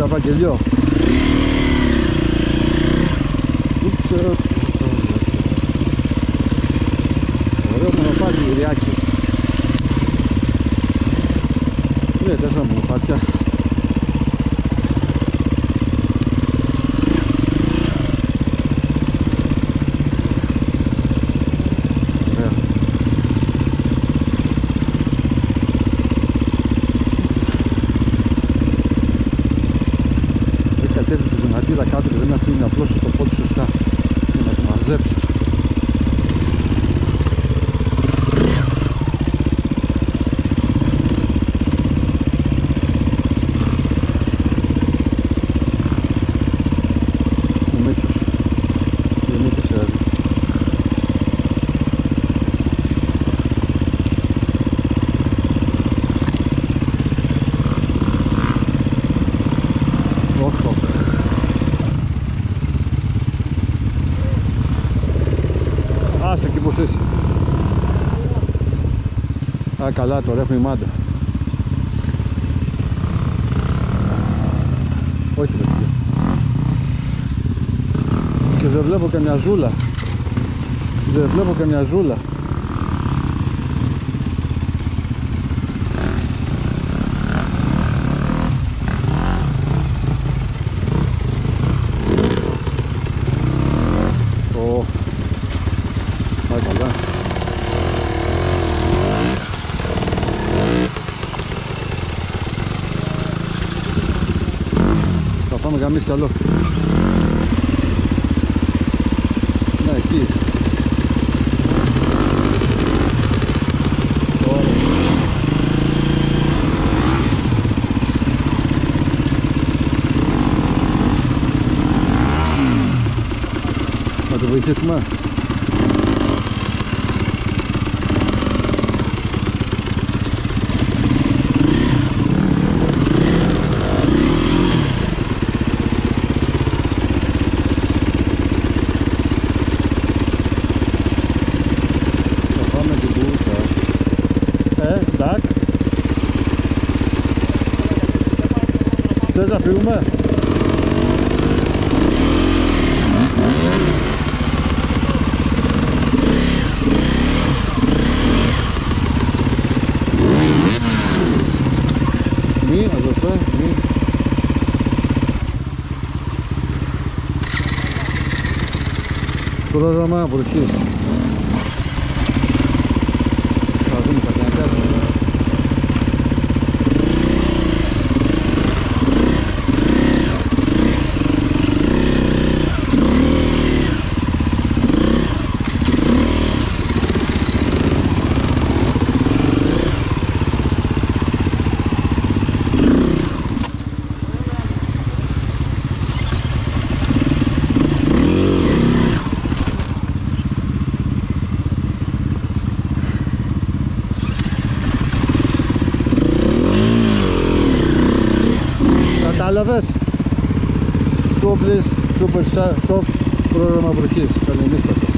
πήρα Βαγγελιό. Ωραίο μονοπάτι, Ιριάκη. 3-4 μονοπάτια. Κάτω και δεν αφήνει απλώς το πόδι σωστά για να το μαζέψει. Ο Μίτσος Δημήτρης έρθει. Άστα εκεί πως είσαι. Α, καλά, τώρα έχουμε η μάντα. Όχι ρε φίλε. Και δεν βλέπω καμιά ζούλα. Δεν βλέπω καμιά ζούλα. Πάμε γαμίς καλό. Να, εκεί είσαι. Να το βοηθήσουμε. Εντάξει. Θες να φύγουμε? Μη, αδερφέ, μη. Πρόγραμμα βροχής. Θα δούμε τα κανένα. Κατάλαβες? Κόμπλες Super Soft πρόγραμμα βροχής. Καληνύχτα σας.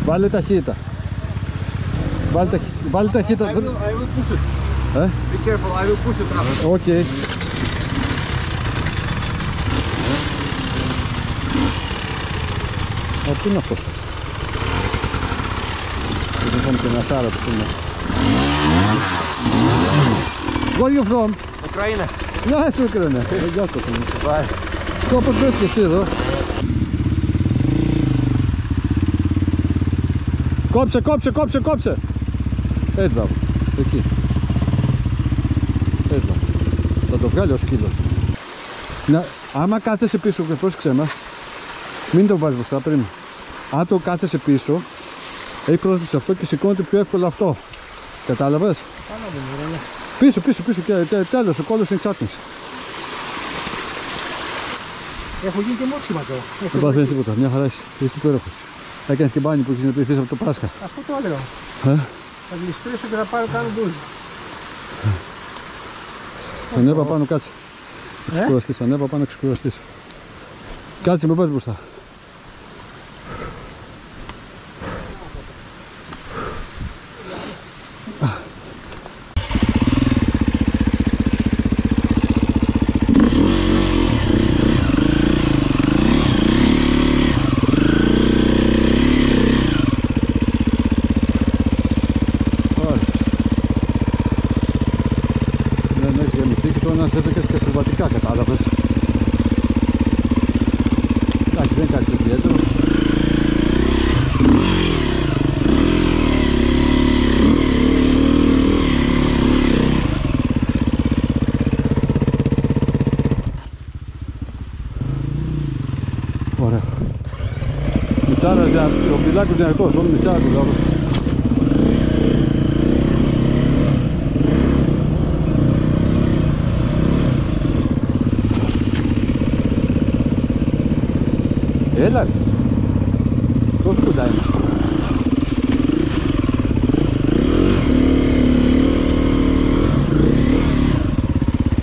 Βάλε ταχύτητα. Βάλε ταχύτητα. I will push it. Be careful, I will push it. Okay. Τι είναι αυτό? Δεν έχουμε και μια σάρα που είναι. Where are you from? Ukraine. Γεια σου Ουκρανία. Γεια σου Ουκρανία. Πώς βρέθηκε εσύ εδώ? Κόψε, κόψε, κόψε, κόψε. Έτσι μπράβο. Εκεί. Έτσι μπράβο. Θα το βγάλει ο σκύλος. Να, άμα κάθεσαι πίσω, πρόσεξε με. Μην το βάζεις μπροστά, πριν. Αν το κάθεσαι πίσω, έχει πρόσβαση αυτό και σηκώνεται πιο εύκολα αυτό. Κατάλαβες? Πίσω, πίσω, πίσω και τέλος, ο κόλλος είναι εξάτμιση. Έχω γίνει και μόσχημα τώρα. Δεν παθαίνεις τίποτα, μια χαρά είσαι. Είσαι υπέροχος. Έκανες και μπάνι που έχεις νεπιθείς από το Πάσχα. Αυτό το έλεγα. Θα γλιστρήσω και θα πάρω κάνω ντουζ. Ανέβα πάνω, κάτσε. Ξεκουραστείς, ανέβα πάνω, ξεκουραστείς. Κάτσε με πας μπροστά. Δεν έχεις γεμιστεί και τώρα να θες και προβατικά, κατάλαβες. Εντάξει, δεν είναι κάτι ιδιαίτερο. Ωραία. Μιτσάρας, ο Μπιλάκος δυνατός, όλοι Μιτσάρας δηλαδή. Έλα ρε. Τόσο κοντά είμαστε.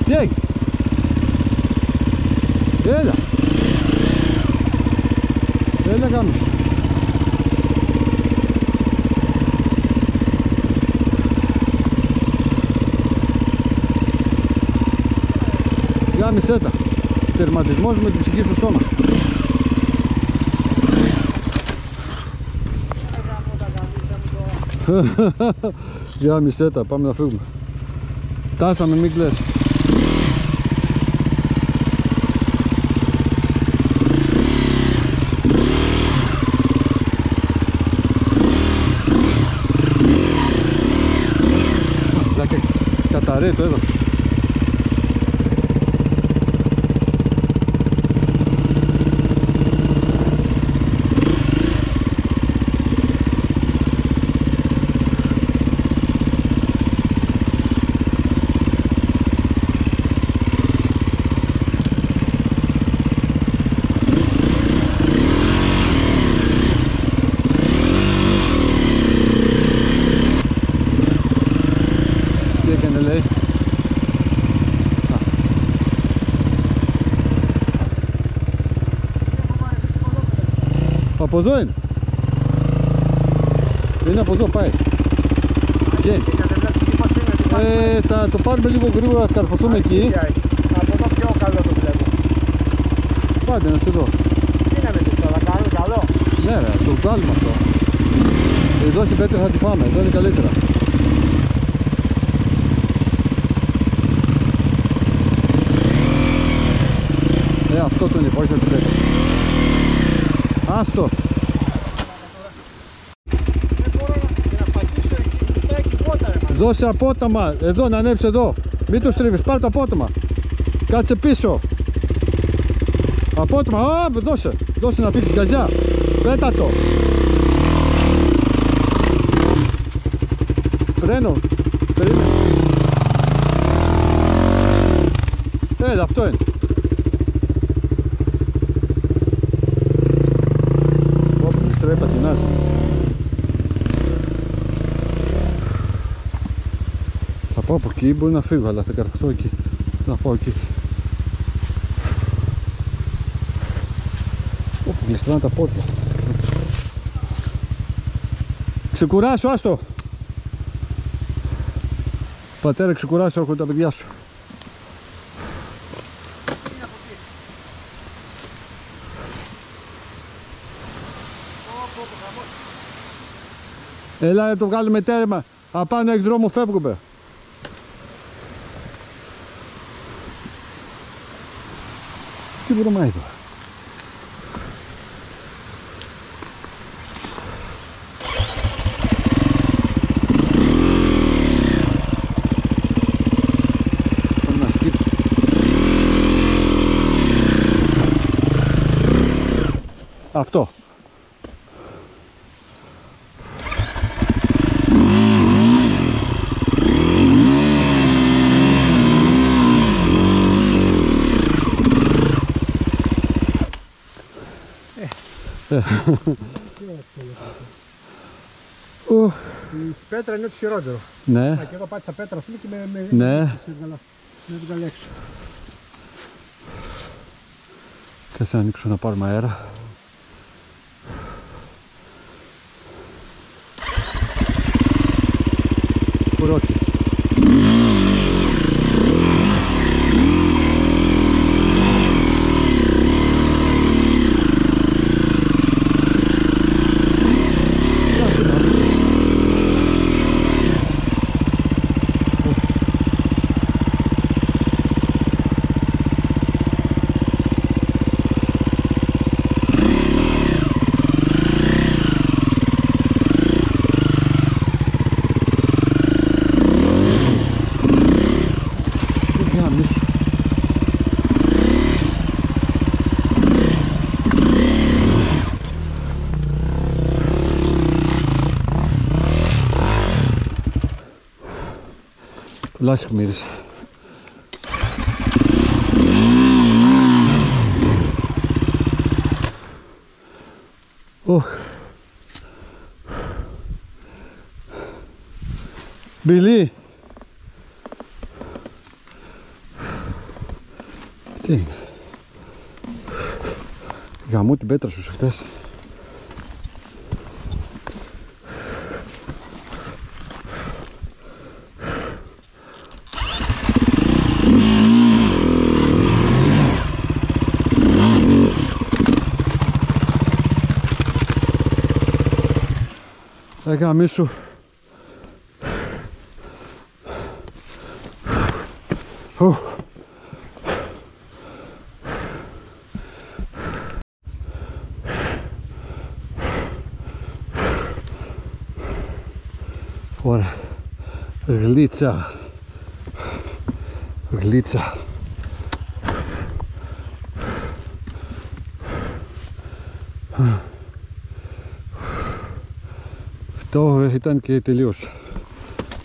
Τι έγινε? Έλα. Έλα γάμος. Γάμισέ τα. Τερματισμός με την ψυχή στο στόμα. Γάμισέ τα, πάμε να φύγουμε. Φτάσαμε, μην κλαις. Καταρρέει το έδαφος. Τι έκανε λέει? Από εδώ είναι. Είναι από εδώ πάει. Βγαίνει. Θα το πάρουμε λίγο γρήγορα, θα καρφωθούμε εκεί. Από εδώ πιο καλό το βλέπω. Πάντε να σε δω. Τι να με δεις τώρα, κάνουμε καλό. Ναι ρε, το βγάλουμε αυτό. Εδώ έχει πέτρα, θα τη φάμε, εδώ είναι καλύτερα. Αυτό τον είπα, όχι ότι πέτρα. Άστο. Δεν μπορώ να πατήσω εκεί, στράκι πότα ρε μάλλον. Δώσε απότομα, εδώ να ανέβεις εδώ. Μην το στρίβεις, πάρ' το απότομα. Κάτσε πίσω. Απότομα, δώσε να φύγει την καζιά. Πέτα το. Φρένο, περίμενε. Έλα, αυτό είναι. Στρέφει πατινάζει. Θα πάω από εκεί, μπορεί να φύγω, αλλά θα καρφωθώ εκεί. Θα πάω εκεί. Όπου γλιστράνε τα πόδια. Ξεκουράσου, άστο. Πατέρα, ξεκουράσου, έρχονται τα παιδιά σου. Έλα να το βγάλουμε τέρμα. Απάνω εκ δρόμου φεύγουμε. Τι βρωμάει εδώ. Πάμε να σκύψω. Αυτό. Η πέτρα είναι ό,τι χειρότερο. Ναι. Και εγώ πάτησα πέτρα αυτή και με Ναι. έβγαλε έξω. Κάτσε να ανοίξω να πάρουμε αέρα. Πρώτη. Λάσχη μύρισε. Μπιλί. Τι είναι? Γαμώ την πέτρα σου αυτές. Γαμίσου. Ωραία. Γλίτσα. Γλίτσα. Αυτό ήταν και τελείως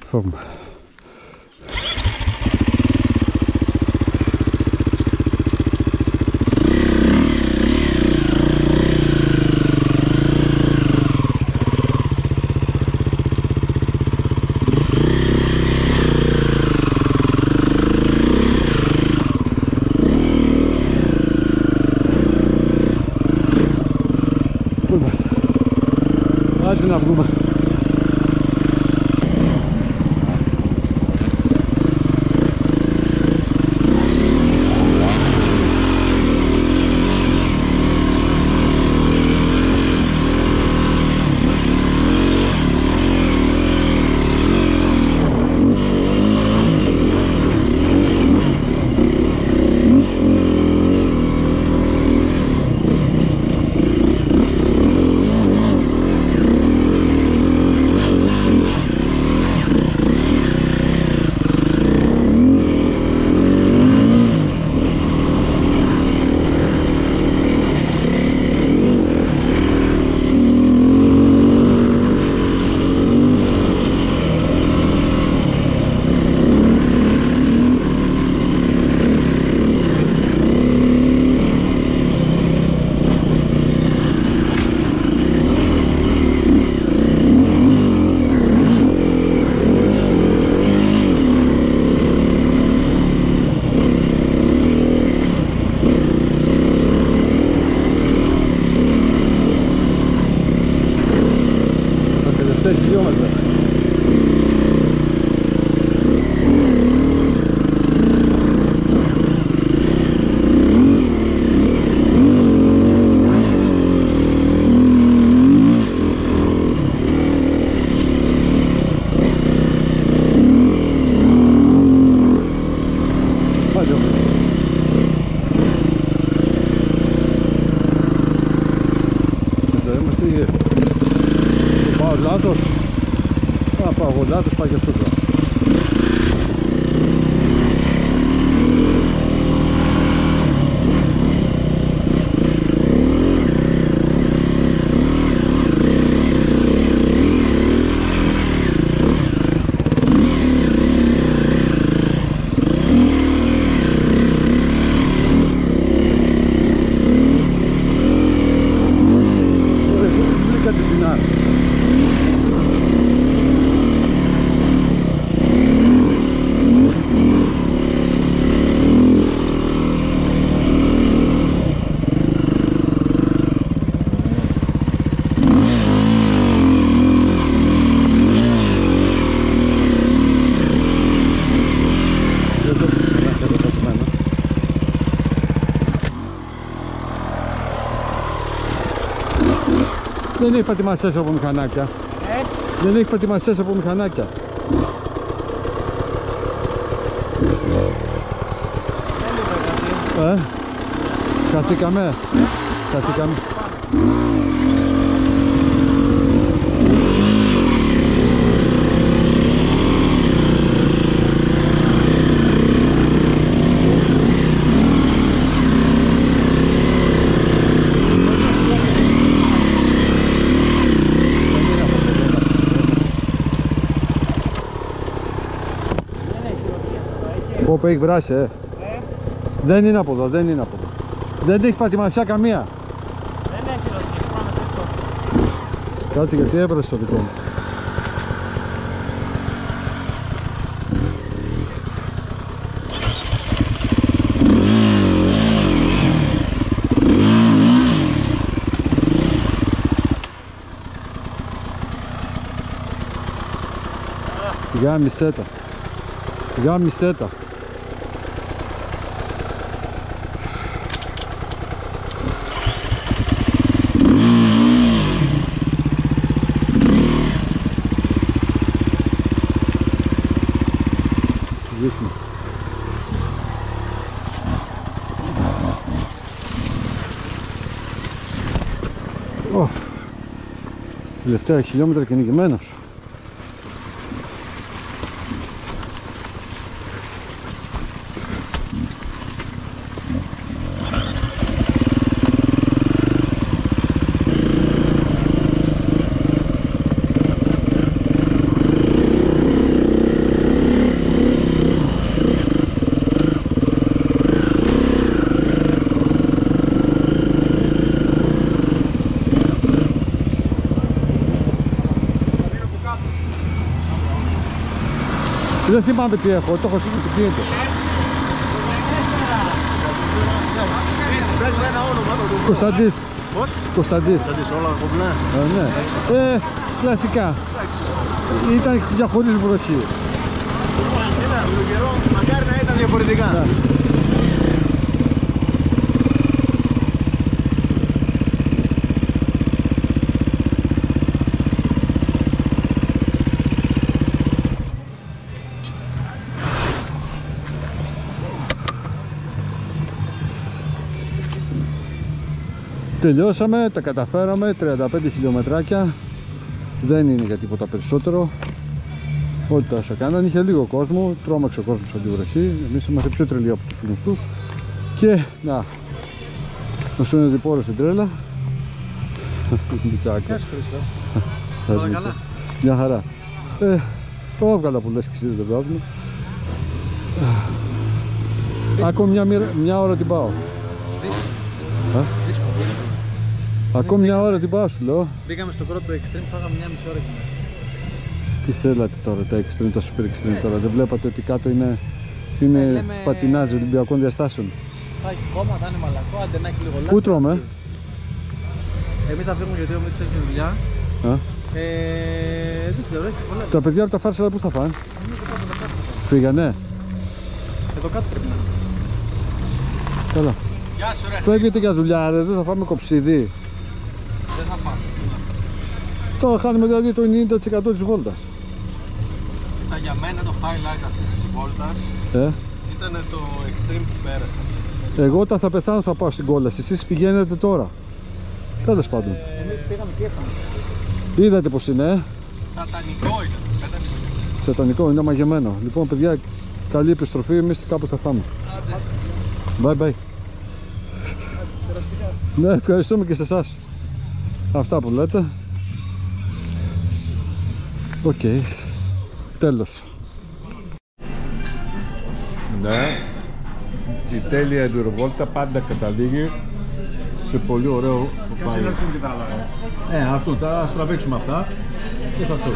φόρμα. Άντε να βγούμε. χιλιόμετρα. Λάθος, θα πάω εγώ λάθος, πάει και αυτό τώρα. Βρήκα τη στην άρση. Δεν έχει πατηματσές από μηχανάκια. Δεν έχει πατηματσές από μηχανάκια. Καθήκαμε. Καθήκαμε. Πω έχει βράσει, Δεν είναι από εδώ, δεν είναι από εδώ. Δεν έχει πατημασιά καμία. Δεν έχει ρωτήσει, πάμε πίσω. Κάτσε γιατί έβρασε το δικό μου. Γάμισέ τα. Γάμισέ τα. Τελευταία χιλιόμετρα κυνηγημένος. Δεν θυμάμαι τι έχω, το έχω σίγουρα τι γίνεται. Πες με ένα όνομα το του. Κωνσταντής. Πώς? Κωνσταντής. Κωνσταντής, όλα κομπλέ. Ναι. Κλασικά. Ήταν για χωρίς βροχή. Κοίτα, με τον καιρό μακάρι να ήταν διαφορετικά. Τελειώσαμε, τα καταφέραμε, 35 χιλιομετράκια. Δεν είναι για τίποτα περισσότερο. Ό,τι τα όσα κάνανε, είχε λίγο κόσμο, τρόμαξε ο κόσμος από τη βροχή. Εμείς είμαστε πιο τρελοί από τους γνωστούς. Και να, όσο είναι διπόρο στην τρέλα. Γεια σου Χρήστο. Όλα καλά. Μια χαρά. Το έβγαλα που λες και εσύ δεν το βγάζουμε. Ακόμη μια ώρα την πάω. Δύσκολο. Ακόμη μια ώρα την πάω σου λέω. Μπήκαμε στο πρώτο extreme, φάγαμε μια μισή ώρα και μέσα. Τι θέλατε τώρα τα extreme, τα super extreme τώρα. Δεν βλέπατε ότι κάτω είναι πατινάζ Ολυμπιακών διαστάσεων. Θα έχει κόμμα, θα είναι μαλακό, άντε να έχει λίγο λάθος. Πού τρώμε? Εμείς θα φύγουμε γιατί ο Μίτσος έχει δουλειά. Δεν ξέρω, έχει πολλά. Τα παιδιά από τα Φάρσαλα πού θα φάνε? Φύγανε. Εδώ κάτω πρέπει να είναι. Καλά. Γεια σου ρε. Φεύγετε για δουλειά ρε, δεν θα φάμε κοψίδι. Δεν θα φάμε. Τώρα χάνουμε δηλαδή το 90% της βόλτας. Κοίτα, για μένα το highlight αυτής της βόλτας ήταν το extreme που πέρασε. Εγώ όταν θα πεθάνω θα πάω στην κόλαση, εσείς πηγαίνετε τώρα. Τέλος πάντων. Εμείς πήγαμε και έφαμε. Είδατε πως είναι, Σατανικό ήταν. Σατανικό, είναι μαγεμένο. Λοιπόν παιδιά, καλή επιστροφή, εμείς κάπου θα φάμε. Bye bye. Ναι, ευχαριστούμε και σε εσάς. Αυτά που λέτε. Οκ. Τέλος. Ναι. Η τέλεια εντουροβόλτα πάντα καταλήγει σε πολύ ωραίο κοπάλι. Ποιος είναι και τα άλλα. Αυτό, θα τραβήξουμε αυτά και θα αυτό.